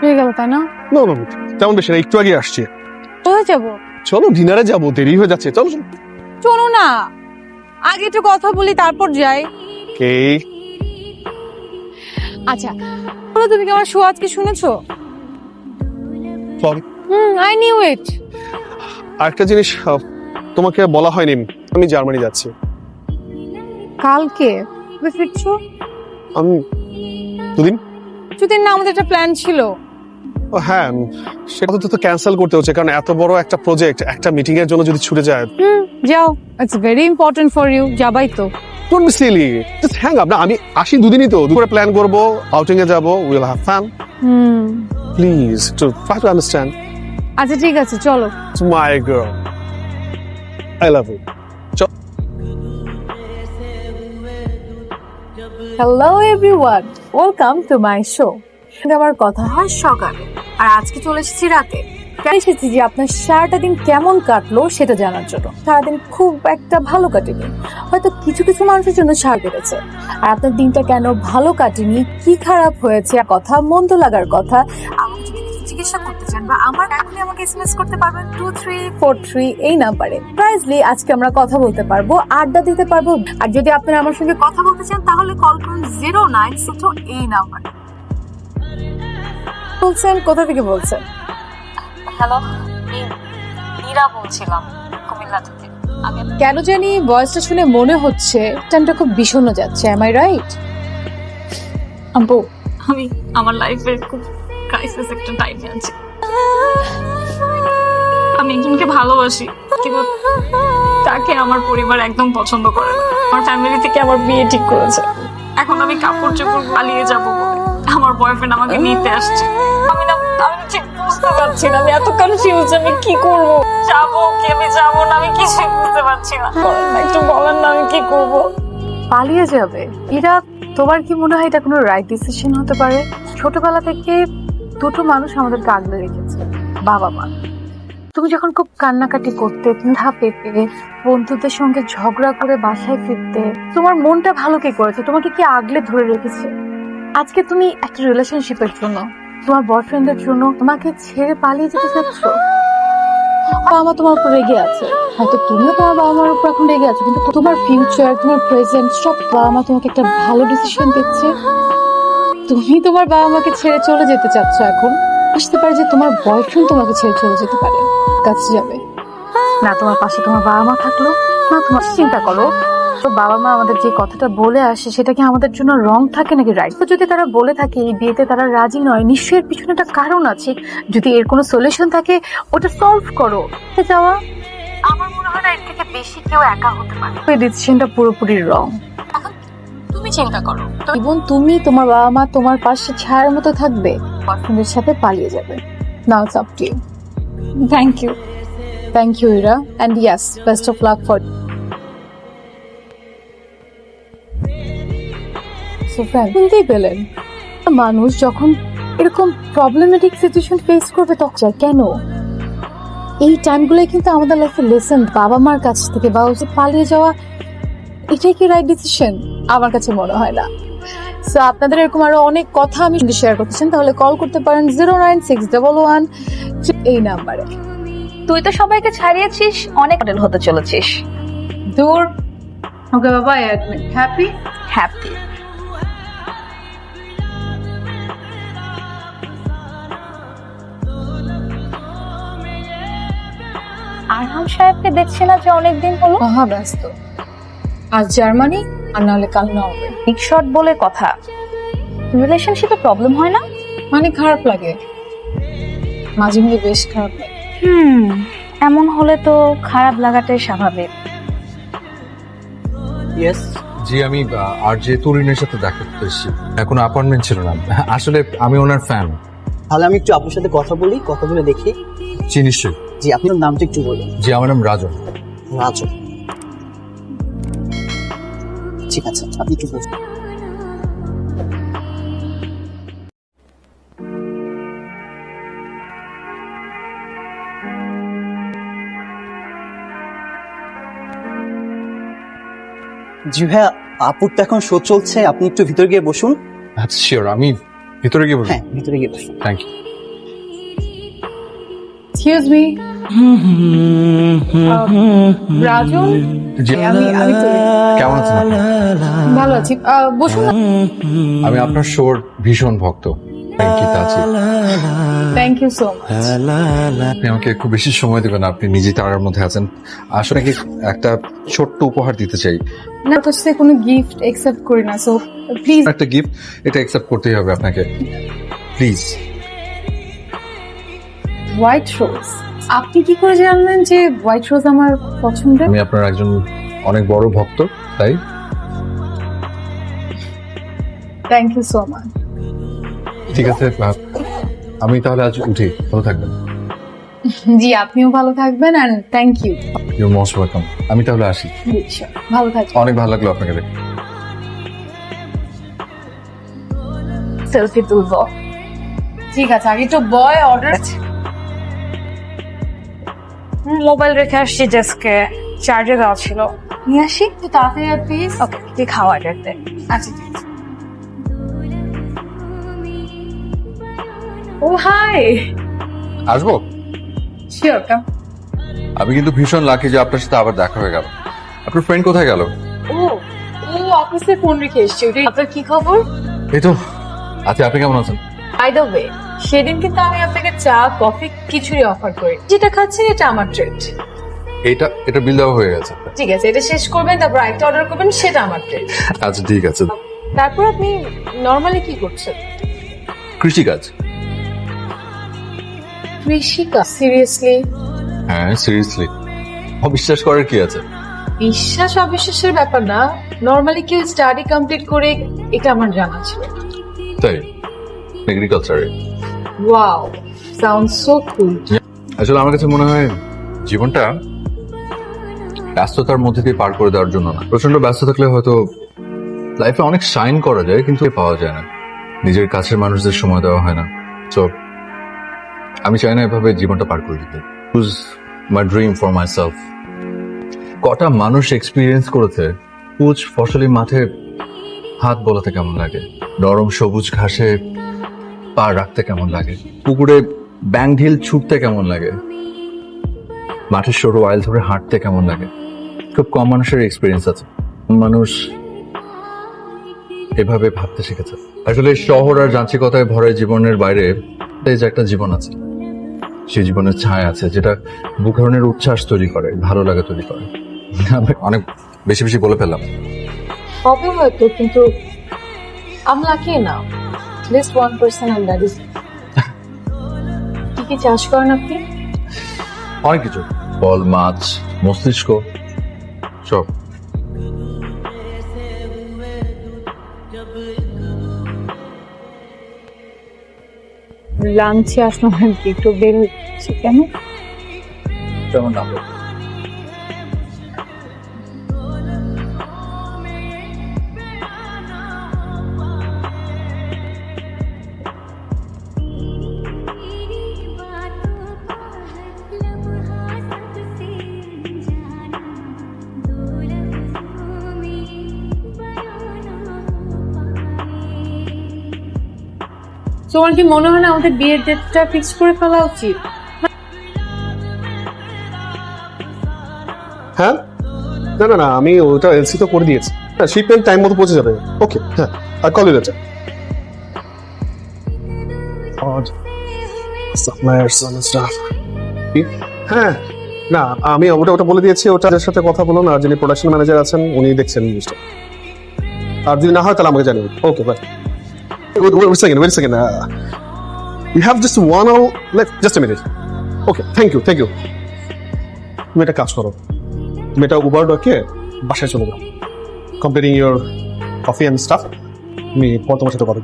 হয়ে গেল তাই না? নো নো, তেমন বেশি না, একটু আগে আসছি। কোথায় যাবো? চলো ডিনারে যাবো, দেরি হয়ে যাচ্ছে। চলো চলো। চলো না, আগে একটু কথা বলি তারপর যাই। কে? আচ্ছা বলো, তুমি কি আমার শো আজকে শুনেছো? সরি। I knew it. আরেকটা জিনিস তোমাকে বলা হয়নি, আমি জার্মানি যাচ্ছি। কালকে কবে ফিরছো? আমি দুদিন। দুদিন না, আমাদের একটা প্ল্যান ছিল। ও হ্যাঁ, সেটা তো ক্যান্সেল করতে হচ্ছে, কারণ এত বড় একটা প্রজেক্ট একটা মিটিং এর জন্য যদি ছুটে যায়। যাও, it's very important for you, যাবাই তো। Don't be silly, just hang up না। আমি আসি দুদিনই তো, দুপুরে প্ল্যান করব, আউটিং এ যাব, will have fun. Please try to understand. আচ্ছা ঠিক আছে, চলো। It's my girl, I love you. Hello everyone, welcome to my show. আমার কথা হয় সকালে, আর আজকে চলে এসেছি রাতে। কেন এসেছি যে আপনার সারাটা দিন কেমন কাটলো সেটা জানার জন্য। সারাদিন খুব একটা ভালো কাটেনি, হয়তো কিছু কিছু মানুষের জন্য সার কেটেছে। আর আপনার দিনটা কেন ভালো কাটেনি, কি খারাপ হয়েছে, কথা মন্দ লাগার কথা আমাকে যদি কিছু জিজ্ঞাসা করতে চান বা আমার এখনই আমাকে এসএমএস করতে পারবেন 2343 এই নাম্বারে। প্রাইজলি আজকে আমরা কথা বলতে পারবো, আড্ডা দিতে পারবো। আর যদি আপনারা আমার সঙ্গে কথা বলতে চান তাহলে কল করুন 0962 এই নাম্বারে। বলছেন কোথা থেকে বলছেন? হ্যালো, নীরা বলছিলাম কুমিল্লা থেকে। আমি কেন জানি ভয়েসটা শুনে মনে হচ্ছে টাইমটা খুব বিষণ্ণ যাচ্ছে। Am I right? আব্বু, আমি আমার লাইফে খুব ক্রাইসিস একটা টাইমে আছি। আমি একজনকে ভালোবাসি, কিন্তু তাকে আমার পরিবার একদম পছন্দ করে না। আমার ফ্যামিলি থেকে আমার বিয়ে ঠিক করেছে। এখন আমি কাপড় চোপড় পালিয়ে যাব বলে আমার বয়ফ্রেন্ড আমাকে নিতে আসছে। আমি ঠিক বুঝতে পারছি না, আমি এত কনফিউজ, আমি কি করব? যাবো কি আমি যাবো না, আমি কিছুই বুঝতে পারছি না। একটু বলেন না আমি কি করব? পালিয়ে যাবে? এরা তোমার কি মনে হয় এটা কোনো রাইট ডিসিশন হতে পারে? ছোটবেলা থেকে দুটো মানুষ আমাদেরকে আগলে রেখেছে, বাবা মা। তুমি যখন খুব কান্নাকাটি করতে, ধা পেতে, বন্ধুদের সঙ্গে ঝগড়া করে বাসায় ফিরতে, তোমার মনটা ভালো কে করেছে? তোমাকে কি আগলে ধরে রেখেছে? আজকে তুমি একটা রিলেশনশিপের জন্য, তোমার বয়ফ্রেন্ডের জন্য তোমাকে ছেড়ে পালিয়ে যেতে চাচ্ছ। বাবা মা তোমার উপর রেগে আছে, হয়তো তুমিও তোমার বাবা মার উপর এখন রেগে আছো, কিন্তু তোমার ফিউচার, তোমার প্রেজেন্ট সব বাবা মা তোমাকে একটা ভালো ডিসিশন দিচ্ছে। তুমি তোমার বাবা মাকে ছেড়ে চলে যেতে চাচ্ছ। এখন আসতে পারে যে তোমার বয়ফ্রেন্ড তোমাকে ছেড়ে চলে যেতে পারে, কাছে যাবে না। তোমার পাশে তোমার বাবা মা থাকলো না। তোমার চিন্তা করো, তো বাবা মা আমাদের যে কথাটা বলে আসে সেটা কি আমাদের জন্য রং থাকে নাকি রাইট? তো যদি তারা বলে থাকে এই বিয়েতে তারা রাজি নয়, নিশ্চয়ই এর পিছনে একটা কারণ আছে। যদি এর কোনো সলিউশন থাকে ওটা সলভ করো। যাওয়া আমার মনে হয় না এর থেকে বেশি কেউ একা হতে পারে। এই ডিসিশনটা পুরোপুরি রং। তুমি চিন্তা করো। এবং তুমি তোমার বাবা মা তোমার পাশে ছায়ার মতো থাকবে, বয়ফ্রেন্ডের সাথে পালিয়ে যাবে। Now it's up to you. Thank you. Thank you Ira, and yes, best of luck for. শুনতেই পেলেন, মানুষ যখন এরকম প্রবলেমেটিক সিচুয়েশন ফেস করবে তখন চায় কেন? এই টাইমগুলোই কিন্তু আমাদের লাইফে লেসন। বাবা মার কাছ থেকে বা পালিয়ে যাওয়া, এটাই কি রাইট ডিসিশন? আমার কাছে মনে হয় না। সো আপনাদের এরকম আরো অনেক কথা আমি শেয়ার করতে চান, তাহলে কল করতে পারেন 09611 এই নাম্বারে। তুই তো সবাইকে ছাড়িয়েছিস, অনেক মডেল হতে চলেছিস। দূর। ওকে বাবা, অ্যাডমিট হ্যাপি হ্যাপি। আরহাম সাহেবকে দেখছি না যে অনেকদিন হলো। মহা ব্যস্ত, আজ জার্মানি আর নাহলে কাল নরওয়ে। বিগ শট বলে কথা। রিলেশনশিপে প্রবলেম হয় না? মানে খারাপ লাগে, মাঝে মাঝে বেশ খারাপ লাগে। এমন হলে তো খারাপ লাগাটাই স্বাভাবিক। ইয়েস জি, আমি আর যে তরুণের সাথে দেখা করতে এসেছি। এখন অ্যাপয়েন্টমেন্ট ছিল না, আসলে আমি ওনার ফ্যান। তাহলে আমি একটু আপনার সাথে কথা বলি, কথা বলে দেখি। জি নিশ্চয়ই। জি, আপনার নামটা একটু বলুন। জি, আমার নাম রাজন। রাজু, ঠিক আছে, আপনি একটু বলুন। জি ভাইয়া, আপুর তো এখন শো চলছে, আপনি একটু ভিতরে গিয়ে বসুন। আচ্ছা শিওর, আমি ভিতরে গিয়ে বলবো। হ্যাঁ, ভিতরে গিয়ে বসুন। Thank you. Excuse me, Raju. জি। আমি তো কেমন আছেন আপনি? ভালো আছি। বসুন না। আমি আপনার শোর ভীষণ ভক্ত। অঙ্কিতা আছি। Thank you so much. আপনি আমাকে খুব বেশি সময় দেবেন, আপনি নিজে তারার মধ্যে আছেন। আসলে কি একটা ছোট্ট উপহার দিতে চাই, না, তোর সাথে কোনো গিফট একসেপ্ট করি না, সো প্লিজ। একটা গিফট, এটা অ্যাকসেপ্ট করতেই হবে আপনাকে, প্লিজ। White rose. আপনি কি করে জানলেন যে হোয়াইট রোজ আমার পছন্দের? আমি আপনার একজন অনেক বড় ভক্ত, তাই থ্যাংক ইউ সো মাচ। ঠিক আছে, আমি তাহলে আজ উঠি। ভালো থাকবেন। জি, আপনিও ভালো থাকবেন, and thank you. You most welcome. আমি তাহলে আসি। ভালো থাকবেন। অনেক ভালো লাগলো আপনাকে দেখে। সেলফি তুলবো। ঠিক আছে, আগে তো বয় অর্ডার। মোবাইল রেখে আসছি ডেস্কে, চার্জে দেওয়া ছিল। নিয়ে আসি একটু তাড়াতাড়ি আর প্লিজ। ওকে, তুই খাওয়া দেখতে। আচ্ছা ঠিক আছে। ও হাই। আসবো। শিওর কাম। আমি কিন্তু ভীষণ লাকি যে আপনার সাথে আবার দেখা হয়ে গেল। আপনার ফ্রেন্ড কোথায় গেল? ও ও অফিসে ফোন রেখে এসেছি। আপনার কি খবর? এই তো আচ্ছা, আপনি কেমন আছেন? বাই দ্য ওয়ে, সেদিন কিন্তু আমি আপনাকে চা কফি কিছুরই অফার করি। যেটা খাচ্ছেন এটা আমার ট্রিট। এটা বিল দেওয়া হয়ে গেছে। ঠিক আছে, এটা শেষ করবেন, তারপর একটা অর্ডার করবেন, সেটা আমার ট্রিট। আচ্ছা ঠিক আছে। তারপর আপনি নর্মালি কি করছেন? কৃষিকাজ। কৃষিকাজ? সিরিয়াসলি? হ্যাঁ সিরিয়াসলি, অবিশ্বাস করার কি আছে? বিশ্বাস অবিশ্বাসের ব্যাপার না, নর্মালি কেউ স্টাডি কমপ্লিট করে, এটা আমার জানা ছিল। তাই এগ্রিকালচারে। ওয়াও, সাউন্ডস সো কুল। আসলে আমার কাছে মনে হয় জীবনটা ব্যস্ততার মধ্যে দিয়ে পার করে দেওয়ার জন্য না। প্রচন্ড ব্যস্ত থাকলে হয়তো লাইফে অনেক শাইন করা যায়, কিন্তু পাওয়া যায় না। নিজের কাছের মানুষদের সময় দেওয়া হয় না। সো আমি চাই না এভাবে জীবনটা পার করে দিতে। Choose my dream for my self. কটা মানুষ এক্সপিরিয়েন্স করেছে পুজ ফসলি মাঠে হাত বোলাতে কেমন লাগে, নরম সবুজ ঘাসে পা রাখতে কেমন লাগে, পুকুরে ব্যাং ঢিল ছুটতে কেমন লাগে, মাঠের সরু আইল ধরে হাঁটতে কেমন লাগে। খুব কম মানুষের এক্সপিরিয়েন্স আছে। মানুষ এভাবে ভাবতে শিখেছে। আসলে শহর আর যান্ত্রিকতায় ভরা জীবনের বাইরে এই যে একটা জীবন আছে, সেই জীবনের ছায়া আছে, যেটা বুকরণের উচ্ছ্বাস তৈরি করে, ভালো লাগা তৈরি করে। আমি অনেক বেশি বেশি বলে ফেললাম। হবে হয়তো, কিন্তু আমি লাকি না। Least 1% on that is. কি কি চাষ করেন আপনি? অনেক কিছু, ফল, মাছ, মস্তিষ্ক, সব। লাঞ্চে আসলাম আর কি, একটু বের হচ্ছে। কেন? কেমন নাম? তোমার কি মনে হয় না আমাদের বিয়ের ডেটটা ফিক্স করে ফেলা উচিত? হ্যাঁ, না না না, আমি ওটা এলসি তো করে দিয়েছি। হ্যাঁ, শিপমেন্ট টাইম মতো পৌঁছে যাবে। ওকে, হ্যাঁ, আর কল ইউ লেটার। হ্যাঁ, না আমি ওটা বলে দিয়েছি। ওটার সাথে কথা বলুন, আর যিনি প্রোডাকশন ম্যানেজার আছেন উনি দেখছেন জিনিসটা। আর যদি না হয় তাহলে আমাকে জানিয়ে। ওকে, by. Wait a second. You have just one hour left. Just a minute. Okay, thank you. তুমি একটা কাজ করো, তুমি এটা উবার ডকে বাসায় চলে যাও, completing your coffee and staff. আমি পর তোমার সাথে কথা।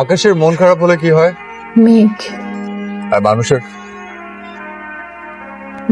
আকাশের মন খারাপ হলে কি হয়? মেঘ আর মানুষের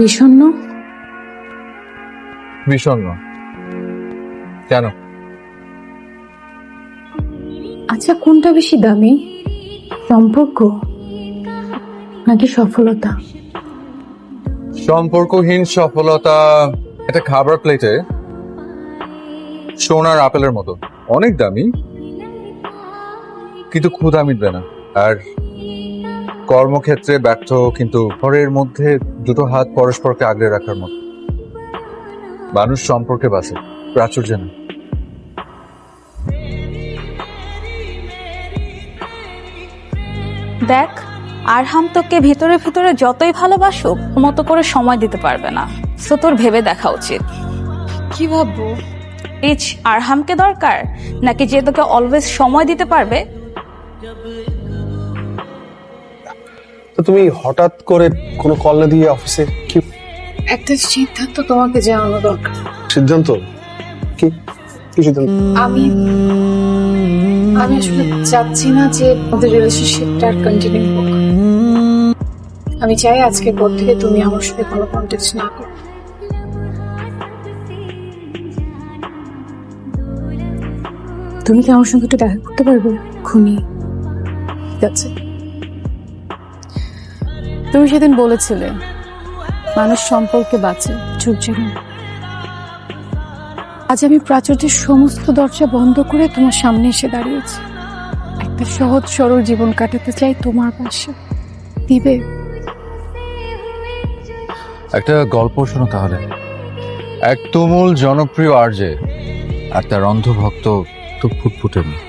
বিষণ্ণ। বিষণ্ণ কেন? আচ্ছা, কোনটা বেশি দামি, সম্পর্ক নাকি সফলতা? সম্পর্কহীন সফলতা একটা খাবার প্লেটে সোনার আপেলের মতো, অনেক দামি, কিন্তু ক্ষুধা মিটবে না। আর কর্মক্ষেত্রে ব্যর্থ, কিন্তু ঘরের মধ্যে দুটো হাত পরস্পরকে আগলে রাখার মতো। মানুষ সম্পর্কে বাঁচে, প্রাচুর্য না। দেখ, আরহাম তোকে ভেতরে ভেতরে যতই ভালোবাসুক মতো করে সময় দিতে পারবে না। সো তোর ভেবে দেখা উচিত। কি ভাববো? রিচ আরহামকে দরকার, নাকি যে তোকে অলওয়েজ সময় দিতে পারবে? তো তুমি হঠাৎ করে কোনো কল না দিয়ে অফিসে কি একটা সিদ্ধান্ত তোমাকে জানানো দরকার। সিদ্ধান্ত? কি কি সিদ্ধান্ত? আমি আসলে চাচ্ছি না যে আমাদের রিলেশনশিপটা কন্টিনিউ হোক। আমি চাই আজকের পর থেকে তুমি আমার সাথে কোনো কন্ট্যাক্ট না করো। তুমি কি আমার সঙ্গে একটু দেখা করতে পারবে? খুনি। ঠিক আছে। তুমি সেদিন বলেছিলে মানুষ সম্পর্কে বাঁচে, চুপছে না। আজ আমি প্রাচুর্যের সমস্ত দরজা বন্ধ করে তোমার সামনে এসে দাঁড়িয়েছি। একটা সহজ সরল জীবন কাটাতে চাই তোমার পাশে। দিবে? একটা গল্প শোনো তাহলে। এক তুমুল জনপ্রিয় আরজে আর তার অন্ধভক্ত তো ফুটফুটে মেয়ে।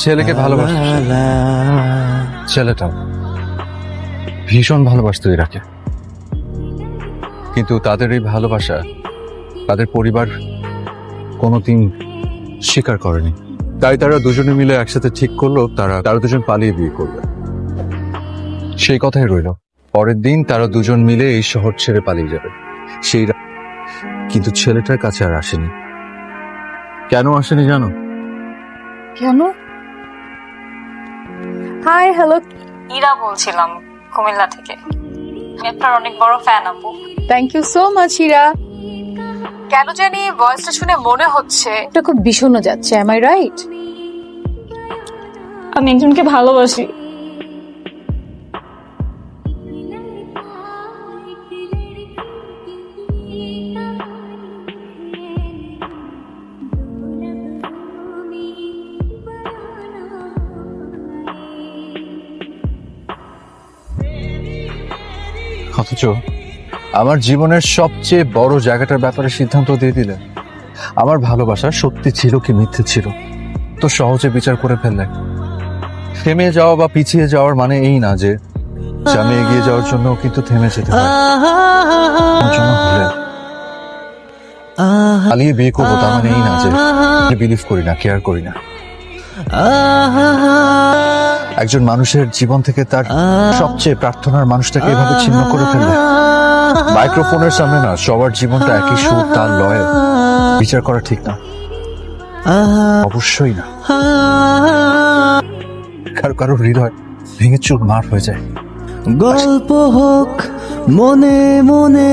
ছেলেকে ভালোবাসত, ছেলেটাও ভীষণ ভালোবাসতো ইরাকে। কিন্তু তাদের এই ভালোবাসা তাদের পরিবার কোনোদিন স্বীকার করেনি। তাই তারা দুজনে মিলে একসাথে ঠিক করলো তারা দুজন পালিয়ে বিয়ে করবে। সেই কথাই রইল। পরের দিন তারা দুজন মিলে এই শহর ছেড়ে পালিয়ে যাবে। কিন্তু ছেলেটার কাছে আর আসেনি। কেন আসেনি জানো? কেন? High, hello. ইরা বলছিলাম, কুমিল্লা থেকে। আমি আপনার অনেক বড় ফ্যান আপু। Thank you so much Ira. কেন জানি ভয়েসটা শুনে মনে হচ্ছে এটা খুব বিষণ্ণ যাচ্ছে। Am I right? আমি একজনকে ভালোবাসি। অথচ আমার জীবনের সবচেয়ে বড় জায়গাটার ব্যাপারে সিদ্ধান্ত দিয়ে দিলেন। আমার ভালোবাসা সত্যি ছিল কি মিথ্যে ছিল তো সহজে বিচার করে ফেললেন। থেমে যাওয়া বা পিছিয়ে যাওয়ার মানে এই না যে আমি এগিয়ে যাওয়ার জন্য কিন্তু থেমে যেতে হয়। আমার জন্য হলে পালিয়ে বিয়ে করবো তার মানে এই না যে বিলিভ করি না, কেয়ার করি না। একজন মানুষের জীবন থেকে তার সবচেয়ে প্রার্থনার মানুষটাকে এভাবে ছিন্ন করে ফেললে মাইক্রোফোনের সামনে না সবার জীবনটা একই সুর তার লয়ে বিচার করা ঠিক না। অবশ্যই না। কারো কারো হৃদয় ভেঙে চুরমার হয়ে যায়। গল্প হোক মনে মনে